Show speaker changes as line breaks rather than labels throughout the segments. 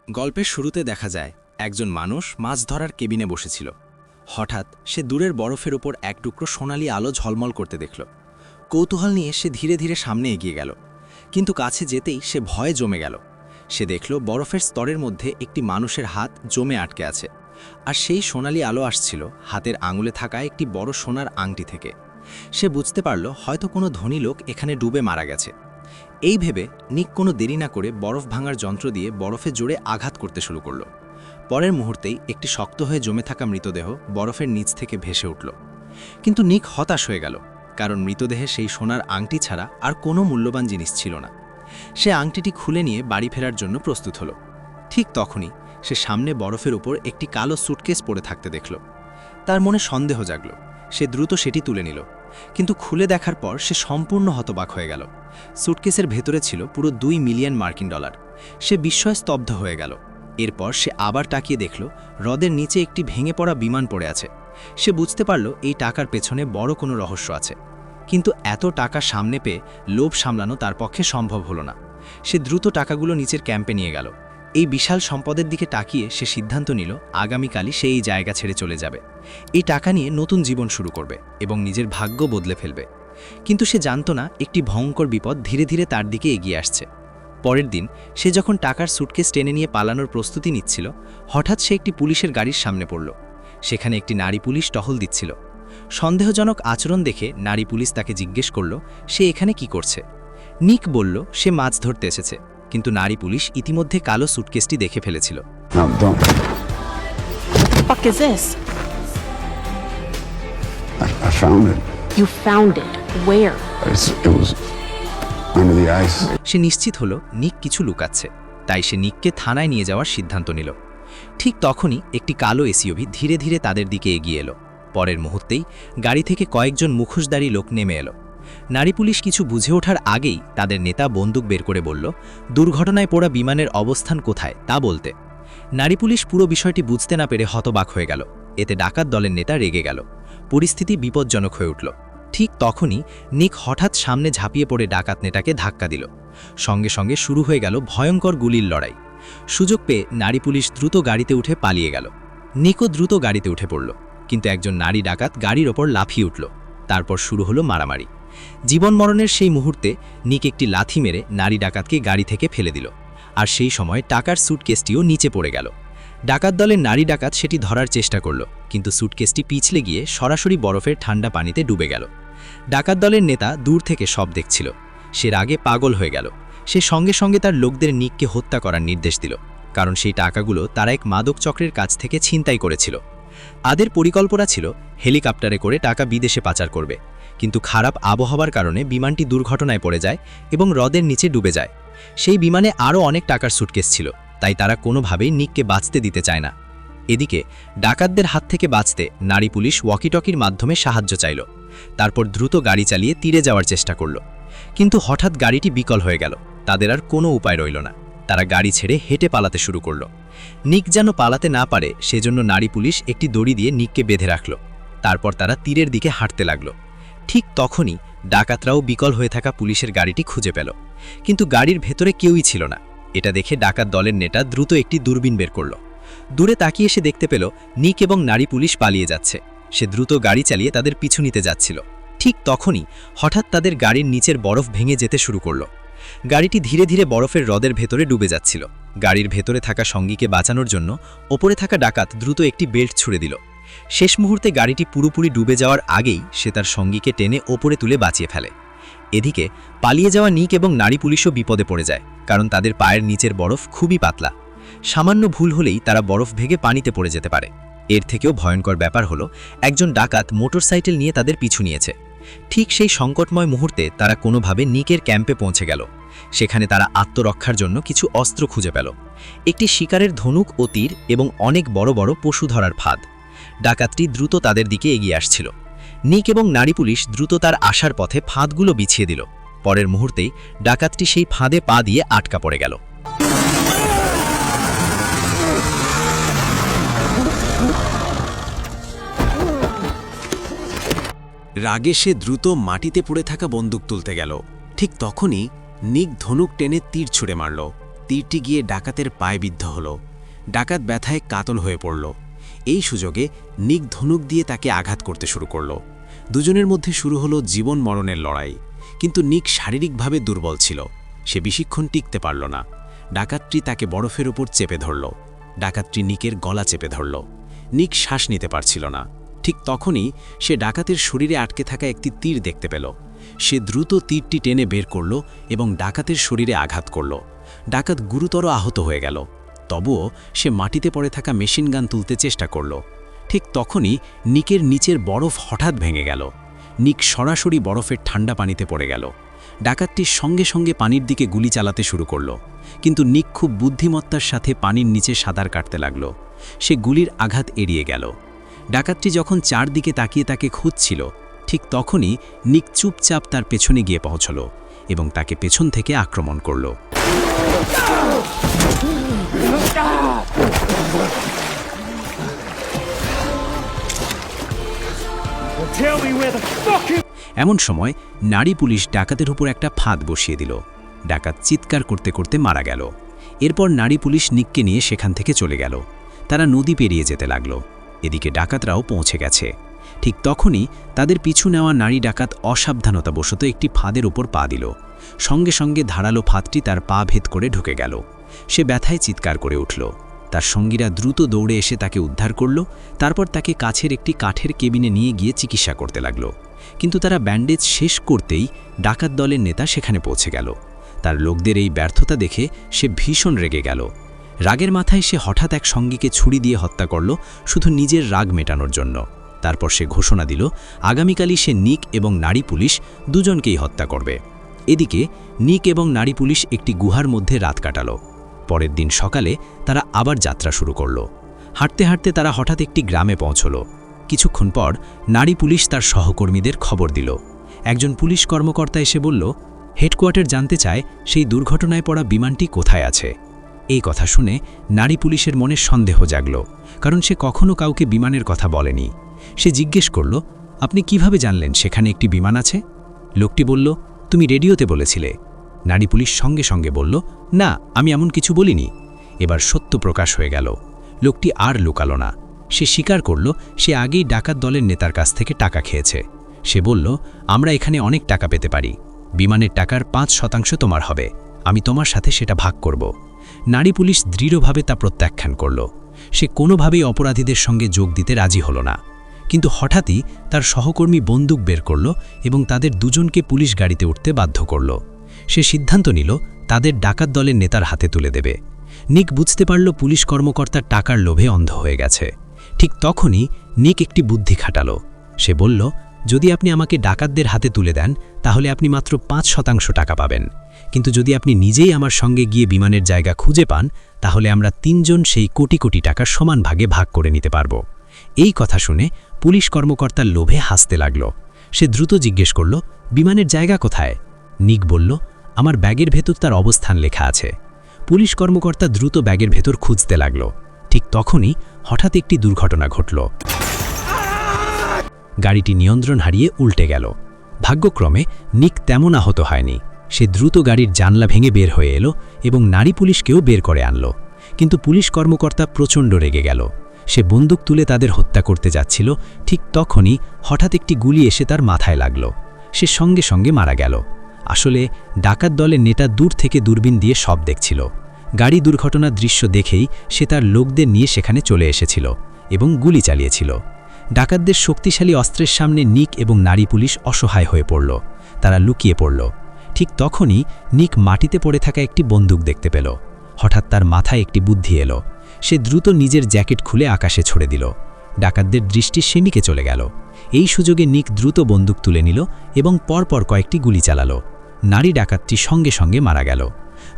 গল্পের শুরুতে দেখা যায় একজন মানুষ মাছ ধরার কেবিনে বসেছিল। হঠাৎ সে দূরের বরফের উপর এক টুকরো সোনালি আলো ঝলমল করতে দেখল। কৌতূহল নিয়ে সে ধীরে ধীরে সামনে এগিয়ে গেল, কিন্তু কাছে যেতেই সে ভয়ে জমে গেল। সে দেখল বরফের স্তরের মধ্যে একটি মানুষের হাত জমে আটকে আছে, আর সেই সোনালি আলো আসছিল হাতের আঙুলে থাকা একটি বড় সোনার আংটি থেকে। সে বুঝতে পারল হয়তো কোনো ধনী লোক এখানে ডুবে মারা গেছে। এই ভেবে নিক কোনো দেরি না করে বরফ ভাঙার যন্ত্র দিয়ে বরফে জোরে আঘাত করতে শুরু করল। পরের মুহূর্তেই একটি শক্ত হয়ে জমে থাকা মৃতদেহ বরফের নিচ থেকে ভেসে উঠল। কিন্তু নিক হতাশ হয়ে গেল, কারণ মৃতদেহে সেই সোনার আংটি ছাড়া আর কোনো মূল্যবান জিনিস ছিল না। সে আংটিটি খুলে নিয়ে বাড়ি ফেরার জন্য প্রস্তুত হল। ঠিক তখনই সে সামনে বরফের উপর একটি কালো সুটকেস পড়ে থাকতে দেখল। তার মনে সন্দেহ জাগল। সে দ্রুত সেটি তুলে নিল, কিন্তু খুলে দেখার পর সে সম্পূর্ণ হতবাক হয়ে গেল। সুটকেসের ভেতরে ছিল পুরো $2 মিলিয়ন। সে বিস্ময়ে স্তব্ধ হয়ে গেল। এরপর সে আবার তাকিয়ে দেখল হ্রদের নিচে একটি ভেঙে পড়া বিমান পড়ে আছে। সে বুঝতে পারল এই টাকার পেছনে বড় কোনো রহস্য আছে, কিন্তু এত টাকা সামনে পেয়ে লোভ সামলানো তার পক্ষে সম্ভব হলো না। সে দ্রুত টাকাগুলো নিচের ক্যাম্পে নিয়ে গেল। এই বিশাল সম্পদের দিকে তাকিয়ে সে সিদ্ধান্ত নিল আগামীকালই সে এই জায়গা ছেড়ে চলে যাবে। এই টাকা নিয়ে নতুন জীবন শুরু করবে এবং নিজের ভাগ্য বদলে ফেলবে। কিন্তু সে জানত না একটি ভয়ঙ্কর বিপদ ধীরে ধীরে তার দিকে এগিয়ে আসছে। পরের দিন সে যখন টাকার সুটকেস টেনে নিয়ে পালানোর প্রস্তুতি নিচ্ছিল, হঠাৎ সে একটি পুলিশের গাড়ির সামনে পড়ল। সেখানে একটি নারী পুলিশ টহল দিচ্ছিল। সন্দেহজনক আচরণ দেখে নারী পুলিশ তাকে জিজ্ঞেস করল সে এখানে কি করছে। নিক বলল সে মাছ ধরতে এসেছে, কিন্তু নারী পুলিশ ইতিমধ্যে কালো সুটকেসটি দেখে ফেলেছিল।
No, don't.
What the fuck is this?
I found it.
You found it. Where?
It was under the ice.
সে নিশ্চিত হলো নিক কিছু লুকাচ্ছে, তাই সে নিককে থানায় নিয়ে যাওয়ার সিদ্ধান্ত নিল। ঠিক তখনই একটি কালো এসইউভি ধীরে ধীরে তাদের দিকে এগিয়ে এলো। পরের মুহূর্তেই গাড়ি থেকে কয়েকজন মুখোশধারী লোক নেমে এলো। নারী পুলিশ কিছু বুঝে ওঠার আগেই তাদের নেতা বন্দুক বের করে বলল দুর্ঘটনায় পড়া বিমানের অবস্থান কোথায় তা বলতে। নারী পুলিশ পুরো বিষয়টি বুঝতে না পেরে হতবাক হয়ে গেল। এতে ডাকাত দলের নেতা রেগে গেল। পরিস্থিতি বিপজ্জনক হয়ে উঠল। ঠিক তখনই নিক হঠাৎ সামনে ঝাঁপিয়ে পড়ে ডাকাত নেতাকে ধাক্কা দিল। সঙ্গে সঙ্গে শুরু হয়ে গেল ভয়ঙ্কর গুলির লড়াই। সুযোগ পেয়ে নারী পুলিশ দ্রুত গাড়িতে উঠে পালিয়ে গেল। নিকও দ্রুত গাড়িতে উঠে পড়ল, কিন্তু একজন নারী ডাকাত গাড়ির ওপর লাফিয়ে উঠল। তারপর শুরু হলো মারামারি। জীবন মরণের সেই মুহূর্তে নিক একটি লাথি মেরে নারী ডাকাতকে গাড়ি থেকে ফেলে দিল, আর সেই সময় টাকার সুটকেসটিও নিচে পড়ে গেল। ডাকাত দলের নারী ডাকাত সেটি ধরার চেষ্টা করল, কিন্তু সুটকেসটি পিছলে গিয়ে সরাসরি বরফের ঠান্ডা পানিতে ডুবে গেল। ডাকাত দলের নেতা দূর থেকে সব দেখছিল। সে রাগে পাগল হয়ে গেল। সে সঙ্গে সঙ্গে তার লোকদের নিককে হত্যা করার নির্দেশ দিল, কারণ সেই টাকাগুলো তারা এক মাদক চক্রের কাছ থেকে ছিনতাই করেছিল। তাদের পরিকল্পনা ছিল হেলিকপ্টারে করে টাকা বিদেশে পাচার করবে, কিন্তু খারাপ আবহাওয়ার কারণে বিমানটি দুর্ঘটনায় পড়ে যায় এবং হ্রদের নিচে ডুবে যায়। সেই বিমানে আরও অনেক টাকার সুটকেস ছিল, তাই তারা কোনোভাবেই নিককে বাঁচতে দিতে চায় না। এদিকে ডাকাতদের হাত থেকে বাঁচতে নারী পুলিশ ওয়াকিটকির মাধ্যমে সাহায্য চাইল। তারপর দ্রুত গাড়ি চালিয়ে তীরে যাওয়ার চেষ্টা করল, কিন্তু হঠাৎ গাড়িটি বিকল হয়ে গেল। তাদের আর কোনো উপায় রইল না। তারা গাড়ি ছেড়ে হেঁটে পালাতে শুরু করল। নিক যেন পালাতে না পারে সেজন্য নারী পুলিশ একটি দড়ি দিয়ে নিককে বেঁধে রাখল। তারপর তারা তীরের দিকে হাঁটতে লাগল। ঠিক তখনই ডাকাতরাও বিকল হয়ে থাকা পুলিশের গাড়িটি খুঁজে পেল, কিন্তু গাড়ির ভেতরে কেউই ছিল না। এটা দেখে ডাকাত দলের নেতা দ্রুত একটি দূরবীন বের করল। দূরে তাকিয়ে সে দেখতে পেল নিক এবং নারী পুলিশ পালিয়ে যাচ্ছে। সে দ্রুত গাড়ি চালিয়ে তাদের পিছু নিতে যাচ্ছিল। ঠিক তখনই হঠাৎ তাদের গাড়ির নিচের বরফ ভেঙে যেতে শুরু করল। গাড়িটি ধীরে ধীরে বরফের হ্রদের ভেতরে ডুবে যাচ্ছিল। গাড়ির ভেতরে থাকা সঙ্গীকে বাঁচানোর জন্য ওপরে থাকা ডাকাত দ্রুত একটি বেল্ট ছুড়ে দিল। শেষ মুহূর্তে গাড়িটি পুরোপুরি ডুবে যাওয়ার আগেই সে তার সঙ্গীকে টেনে ওপরে তুলে বাঁচিয়ে ফেলে। এদিকে পালিয়ে যাওয়া নিক এবং নারী পুলিশও বিপদে পড়ে যায়, কারণ তাদের পায়ের নিচের বরফ খুবই পাতলা। সামান্য ভুল হলেই তারা বরফ ভেঙে পানিতে পড়ে যেতে পারে। এর থেকেও ভয়ঙ্কর ব্যাপার হলো একজন ডাকাত মোটরসাইকেল নিয়ে তাদের পিছু নিয়েছে। ঠিক সেই সংকটময় মুহূর্তে তারা কোনোভাবে নিকের ক্যাম্পে পৌঁছে গেল। সেখানে তারা আত্মরক্ষার জন্য কিছু অস্ত্র খুঁজে পেল, একটি শিকারের ধনুক ও তীর এবং অনেক বড় বড় পশু ধরার ফাঁদ। ডাকাতটি দ্রুত তাদের দিকে এগিয়ে আসছিল। নিক এবং নারী পুলিশ দ্রুত তার আসার পথে ফাঁদগুলো বিছিয়ে দিল। পরের মুহূর্তেই ডাকাতটি সেই ফাঁদে পা দিয়ে আটকা পড়ে গেল।
রাগে সে দ্রুত মাটিতে পড়ে থাকা বন্দুক তুলতে গেল। ঠিক তখনই নিক ধনুক টেনে তীর ছুঁড়ে মারল। তীরটি গিয়ে ডাকাতের পায়ে বিদ্ধ হল। ডাকাত ব্যথায় কাতল হয়ে পড়ল। এই সুযোগে নিক ধনুক দিয়ে তাকে আঘাত করতে শুরু করল। দুজনের মধ্যে শুরু হলো জীবন মরণের লড়াই। কিন্তু নিক শারীরিকভাবে দুর্বল ছিল। সে বেশিক্ষণ টিকতে পারল না। ডাকাতটি তাকে বরফের উপর চেপে ধরল। ডাকাতটি নিকের গলা চেপে ধরল। নিক শ্বাস নিতে পারছিল না। ঠিক তখনই সে ডাকাতের শরীরে আটকে থাকা একটি তীর দেখতে পেল। সে দ্রুত তীরটি টেনে বের করল এবং ডাকাতের শরীরে আঘাত করল। ডাকাত গুরুতর আহত হয়ে গেল। তবুও সে মাটিতে পড়ে থাকা মেশিন গান তুলতে চেষ্টা করল। ঠিক তখনই নিকের নিচের বরফ হঠাৎ ভেঙে গেল। নিক সরাসরি বরফের ঠান্ডা পানিতে পড়ে গেল। ডাকাতটি সঙ্গে সঙ্গে পানির দিকে গুলি চালাতে শুরু করল। কিন্তু নিক খুব বুদ্ধিমত্তার সাথে পানির নিচে সাঁতার কাটতে লাগল। সে গুলির আঘাত এড়িয়ে গেল। ডাকাতটি যখন চারদিকে তাকিয়ে তাকে খুঁজছিল, ঠিক তখনই নিক চুপচাপ তার পেছনে গিয়ে পৌঁছল এবং তাকে পেছন থেকে আক্রমণ করল। এমন সময় নারী পুলিশ ডাকাতের উপর একটা ফাঁদ বসিয়ে দিল। ডাকাত চিৎকার করতে করতে মারা গেল। এরপর নারী পুলিশ নিককে নিয়ে সেখান থেকে চলে গেল। তারা নদী পেরিয়ে যেতে লাগল। এদিকে ডাকাতরাও পৌঁছে গেছে। ঠিক তখনই তাদের পিছু নেওয়া নারী ডাকাত অসাবধানতাবশত একটি ফাঁদের উপর পা দিল। সঙ্গে সঙ্গে ধারালো ফাঁদটি তার পা ভেদ করে ঢুকে গেল। সে ব্যথায় চিৎকার করে উঠল। তার সঙ্গীরা দ্রুত দৌড়ে এসে তাকে উদ্ধার করল। তারপর তাকে কাছের একটি কাঠের কেবিনে নিয়ে গিয়ে চিকিৎসা করতে লাগল। কিন্তু তারা ব্যান্ডেজ শেষ করতেই ডাকাত দলের নেতা সেখানে পৌঁছে গেল। তার লোকদের এই ব্যর্থতা দেখে সে ভীষণ রেগে গেল। রাগের মাথায় সে হঠাৎ এক সঙ্গীকে ছুরি দিয়ে হত্যা করল, শুধু নিজের রাগ মেটানোর জন্য। তারপর সে ঘোষণা দিল আগামীকালই সে নিক এবং নারী পুলিশ দুজনকেই হত্যা করবে। এদিকে নিক এবং নারী পুলিশ একটি গুহার মধ্যে রাত কাটাল। পরের দিন সকালে তারা আবার যাত্রা শুরু করল। হাঁটতে হাঁটতে তারা হঠাৎ একটি গ্রামে পৌঁছল। কিছুক্ষণ পর নারী পুলিশ তার সহকর্মীদের খবর দিল। একজন পুলিশ কর্মকর্তা এসে বলল, হেডকোয়ার্টার জানতে চায় সেই দুর্ঘটনায় পড়া বিমানটি কোথায় আছে। এই কথা শুনে নারী পুলিশের মনে সন্দেহ জাগল, কারণ সে কখনো কাউকে বিমানের কথা বলেনি। সে জিজ্ঞেস করল, আপনি কিভাবে জানলেন সেখানে একটি বিমান আছে? লোকটি বলল, তুমি রেডিওতে বলেছিলে। নারী পুলিশ সঙ্গে সঙ্গে বলল, না, আমি এমন কিছু বলিনি। এবার সত্য প্রকাশ হয়ে গেল। লোকটি আর লুকালো না। সে স্বীকার করল সে আগেই ডাকাত দলের নেতার কাছ থেকে টাকা খেয়েছে। সে বলল, আমরা এখানে অনেক টাকা পেতে পারি। বিমানের টাকার ৫% তোমার হবে। আমি তোমার সাথে সেটা ভাগ করব। নারী পুলিশ দৃঢ়ভাবে তা প্রত্যাখ্যান করল। সে কোনোভাবেই অপরাধীদের সঙ্গে যোগ দিতে রাজি হল না। কিন্তু হঠাৎই তার সহকর্মী বন্দুক বের করল এবং তাদের দুজনকে পুলিশ গাড়িতে উঠতে বাধ্য করল। সে সিদ্ধান্ত নিল তাদের ডাকাত দলের নেতার হাতে তুলে দেবে। নিক বুঝতে পারল পুলিশ কর্মকর্তার টাকার লোভে অন্ধ হয়ে গেছে। ঠিক তখনই নিক একটি বুদ্ধি খাটাল। সে বলল, যদি আপনি আমাকে ডাকাতদের হাতে তুলে দেন তাহলে আপনি মাত্র ৫% টাকা পাবেন, কিন্তু যদি আপনি নিজেই আমার সঙ্গে গিয়ে বিমানের জায়গা খুঁজে পান তাহলে আমরা তিনজন সেই কোটি কোটি টাকা সমান ভাগে ভাগ করে নিতে পারব। এই কথা শুনে পুলিশ কর্মকর্তার লোভে হাসতে লাগল। সে দ্রুত জিজ্ঞেস করল, বিমানের জায়গা কোথায়? নিক বলল, আমার ব্যাগের ভেতর তার অবস্থান লেখা আছে। পুলিশ কর্মকর্তা দ্রুত ব্যাগের ভেতর খুঁজতে লাগল। ঠিক তখনই হঠাৎ একটি দুর্ঘটনা ঘটল। গাড়িটি নিয়ন্ত্রণ হারিয়ে উল্টে গেল। ভাগ্যক্রমে নিক তেমন আহত হয়নি। সে দ্রুত গাড়ির জানলা ভেঙে বের হয়ে এলো এবং নারী পুলিশকেও বের করে আনল। কিন্তু পুলিশ কর্মকর্তা প্রচণ্ড রেগে গেল। সে বন্দুক তুলে তাদের হত্যা করতে যাচ্ছিল। ঠিক তখনই হঠাৎ একটি গুলি এসে তার মাথায় লাগল। সে সঙ্গে সঙ্গে মারা গেল। আসলে ডাকাত দলের নেতা দূর থেকে দূরবীন দিয়ে সব দেখছিল। গাড়ি দুর্ঘটনার দৃশ্য দেখেই সে তার লোকদের নিয়ে সেখানে চলে এসেছিল এবং গুলি চালিয়েছিল। ডাকাতদের শক্তিশালী অস্ত্রের সামনে নিক এবং নারী পুলিশ অসহায় হয়ে পড়ল। তারা লুকিয়ে পড়ল। ঠিক তখনই নিক মাটিতে পড়ে থাকা একটি বন্দুক দেখতে পেল। হঠাৎ তার মাথায় একটি বুদ্ধি এলো। সে দ্রুত নিজের জ্যাকেট খুলে আকাশে ছড়ে দিল। ডাকাতদের দৃষ্টি সেদিকে চলে গেল। এই সুযোগে নিক দ্রুত বন্দুক তুলে নিল এবং পরপর কয়েকটি গুলি চালালো। নারী ডাকাতটি সঙ্গে সঙ্গে মারা গেল।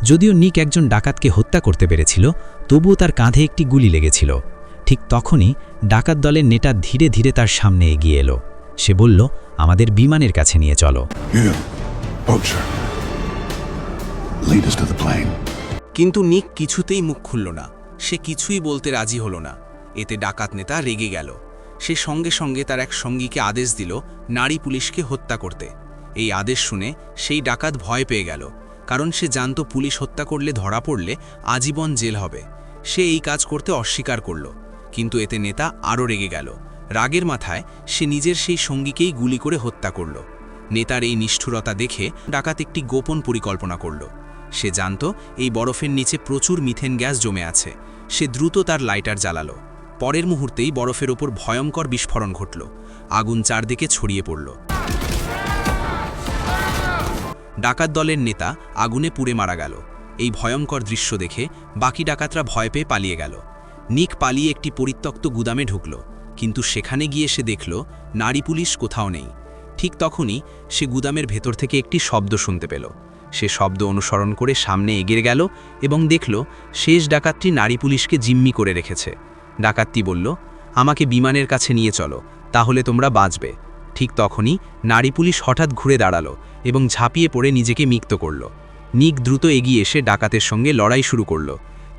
যদিও নিক একজন ডাকাতকে হত্যা করতে পেরেছিল, তবুও তার কাঁধে একটি গুলি লেগেছিল। ঠিক তখনই ডাকাত দলের নেতা ধীরে ধীরে তার সামনে এগিয়ে এলো। সে বলল, আমাদের বিমানের কাছে নিয়ে চলো।
You, poacher. Lead us to the plane.
কিন্তু নিক কিছুতেই মুখ খুলল না। সে কিছুই বলতে রাজি হল না। এতে ডাকাত নেতা রেগে গেল। সে সঙ্গে সঙ্গে তার এক সঙ্গীকে আদেশ দিল নারী পুলিশকে হত্যা করতে। এই আদেশ শুনে সেই ডাকাত ভয় পেয়ে গেল।
কারণ সে জানত পুলিশ হত্যা করলে ধরা পড়লে আজীবন জেল হবে। সে এই কাজ করতে অস্বীকার করল, কিন্তু এতে নেতা আরও রেগে গেল। রাগের মাথায় সে নিজের সেই সঙ্গীকেই গুলি করে হত্যা করল। নেতার এই নিষ্ঠুরতা দেখে ডাকাত একটি গোপন পরিকল্পনা করল। সে জানত এই বরফের নিচে প্রচুর মিথেন গ্যাস জমে আছে। সে দ্রুত তার লাইটার জ্বালালো। পরের মুহূর্তেই বরফের ওপর ভয়ঙ্কর বিস্ফোরণ ঘটল। আগুন চারদিকে ছড়িয়ে পড়ল। ডাকাত দলের নেতা আগুনে পুড়ে মারা গেল। এই ভয়ঙ্কর দৃশ্য দেখে বাকি ডাকাতরা ভয় পেয়ে পালিয়ে গেল। নিক পালিয়ে একটি পরিত্যক্ত গুদামে ঢুকল, কিন্তু সেখানে গিয়ে সে দেখল নারী পুলিশ কোথাও নেই। ঠিক তখনই সে গুদামের ভেতর থেকে একটি শব্দ শুনতে পেল। সে শব্দ অনুসরণ করে সামনে এগিয়ে গেল এবং দেখল শেষ ডাকাতটি নারী পুলিশকে জিম্মি করে রেখেছে। ডাকাতটি বলল, আমাকে বিমানের কাছে নিয়ে চলো, তাহলে তোমরা বাঁচবে। ঠিক তখনই নারী পুলিশ হঠাৎ ঘুরে দাঁড়ালো এবং ঝাঁপিয়ে পড়ে নিজেকে মুক্ত করল। নিক দ্রুত এগিয়ে এসে ডাকাতের সঙ্গে লড়াই শুরু করল,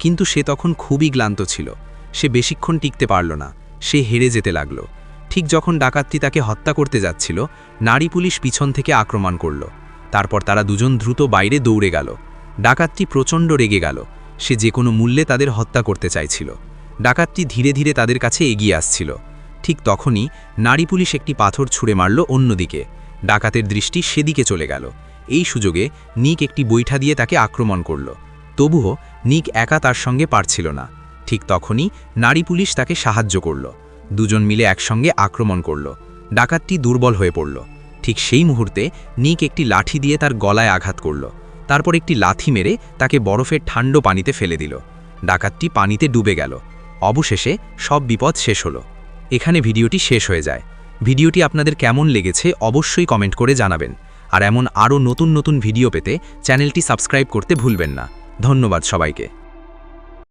কিন্তু সে তখন খুবই ক্লান্ত ছিল। সে বেশিক্ষণ টিকতে পারল না, সে হেরে যেতে লাগল। ঠিক যখন ডাকাতটি তাকে হত্যা করতে যাচ্ছিল, নারী পুলিশ পিছন থেকে আক্রমণ করল। তারপর তারা দুজন দ্রুত বাইরে দৌড়ে গেল। ডাকাতটি প্রচণ্ড রেগে গেল। সে যে কোনো মূল্যে তাদের হত্যা করতে চাইছিল। ডাকাতটি ধীরে ধীরে তাদের কাছে এগিয়ে আসছিল। ঠিক তখনই নারী পুলিশ একটি পাথর ছুঁড়ে মারল অন্যদিকে। ডাকাতের দৃষ্টি সেদিকে চলে গেল। এই সুযোগে নিক একটি বৈঠা দিয়ে তাকে আক্রমণ করল। তবুও নিক একা তার সঙ্গে পারছিল না। ঠিক তখনই নারী পুলিশ তাকে সাহায্য করল। দুজন মিলে একসঙ্গে আক্রমণ করল। ডাকাতটি দুর্বল হয়ে পড়ল। ঠিক সেই মুহূর্তে নিক একটি লাঠি দিয়ে তার গলায় আঘাত করল। তারপর একটি লাথি মেরে তাকে বরফের ঠান্ডা পানিতে ফেলে দিল। ডাকাতটি পানিতে ডুবে গেল। অবশেষে সব বিপদ শেষ হলো। এখানে ভিডিওটি শেষ হয়ে যায়। ভিডিওটি আপনাদের কেমন লেগেছে অবশ্যই কমেন্ট করে জানাবেন। আর এমন আরও নতুন নতুন ভিডিও পেতে চ্যানেলটি সাবস্ক্রাইব করতে ভুলবেন না। ধন্যবাদ সবাইকে।